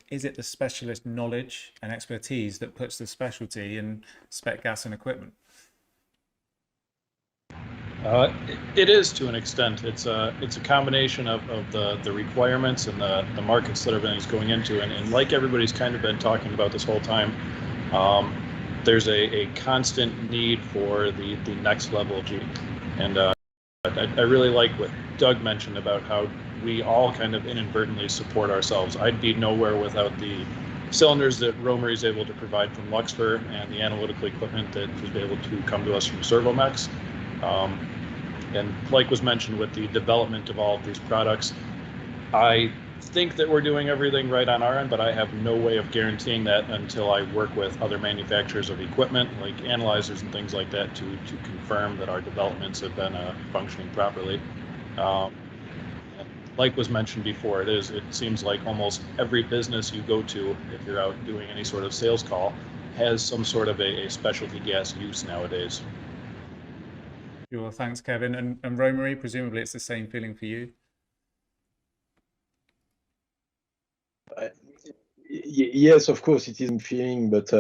is it the specialist knowledge and expertise that puts the specialty in spec gas and equipment? It is, to an extent. It's a combination of the requirements and the markets that everything's going into, and like everybody's kind of been talking about this whole time, there's a constant need for the next level of G. And I really like what Doug mentioned about how we all kind of inadvertently support ourselves. I'd be nowhere without the cylinders that Romary is able to provide from Luxfer and the analytical equipment that was able to come to us from Servomex. And like was mentioned with the development of all of these products, I think that we're doing everything right on our end, but I have no way of guaranteeing that until I work with other manufacturers of equipment, like analyzers and things like that, to confirm that our developments have been functioning properly. Like was mentioned before, it seems like almost every business you go to, if you're out doing any sort of sales call, has some sort of a specialty gas use nowadays. Sure, thanks, Kevin. And Romary, presumably it's the same feeling for you? Yes, of course it is a feeling, but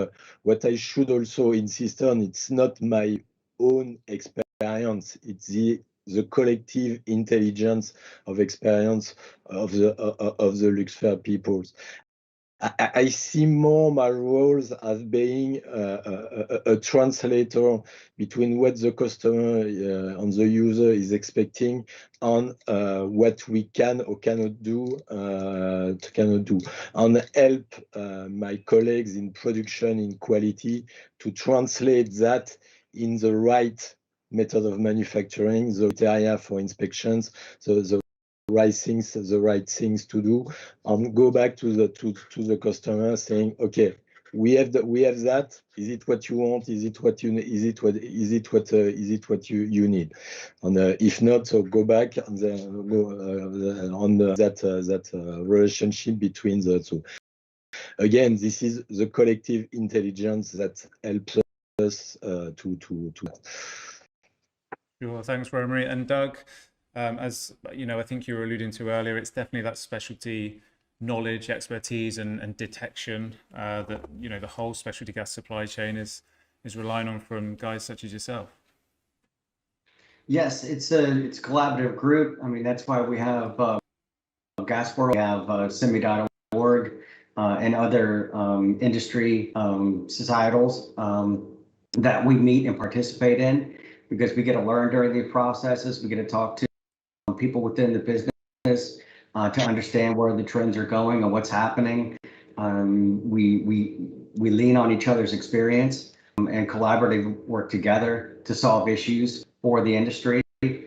what I should also insist on, it's not my own experience, it's the collective intelligence of experience of the Luxfer peoples. I see more my roles as being a translator between what the customer and the user is expecting on what we can or cannot do, and help my colleagues in production, in quality, to translate that in the right method of manufacturing, the area for inspections, the right things to do, and go back to the customer saying, okay, we have that. Is it what you want? Is it what you need? And if not, so go back and on that relationship between the two. Again, this is the collective intelligence that helps us to. Sure, thanks, Romary. And Doug, as you know, I think you were alluding to earlier, it's definitely that specialty knowledge, expertise, and detection that the whole specialty gas supply chain is relying on from guys such as yourself. Yes, it's a collaborative group. I mean, that's why we have gasworld, we have semi.org, and other industry societals that we meet and participate in, because we get to learn during the processes. We get to talk to people within the business to understand where the trends are going and what's happening. We lean on each other's experience and collaboratively work together to solve issues for the industry. The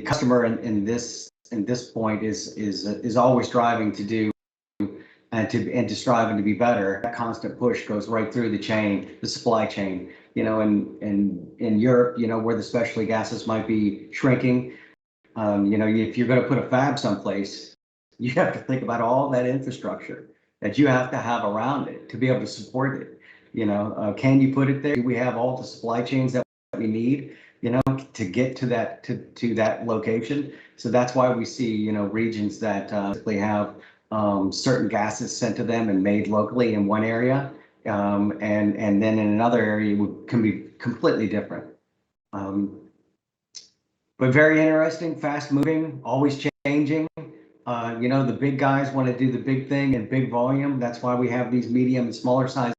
customer in this point is always striving to do and to striving to be better. That constant push goes right through the chain, the supply chain. In Europe, where the specialty gases might be shrinking, if you're going to put a fab someplace, you have to think about all that infrastructure that you have to have around it to be able to support it. Can you put it there? Do we have all the supply chains that we need, to get to that location? So that's why we see, regions that typically have certain gases sent to them and made locally in one area. And then in another area can be completely different. But very interesting, fast moving, always changing. The big guys want to do the big thing in big volume. That's why we have these medium and smaller size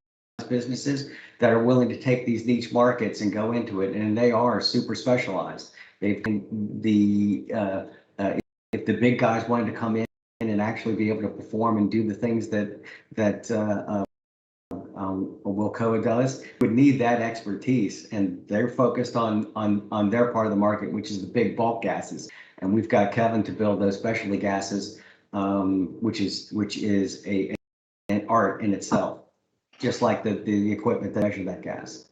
businesses that are willing to take these niche markets and go into it. And they are super specialized. If the big guys wanted to come in and actually be able to perform and do the things that Weldcoa does, would need that expertise, and they're focused on their part of the market, which is the big bulk gases. And we've got Kevin to build those specialty gases, which is an art in itself, just like the equipment that measure that gas.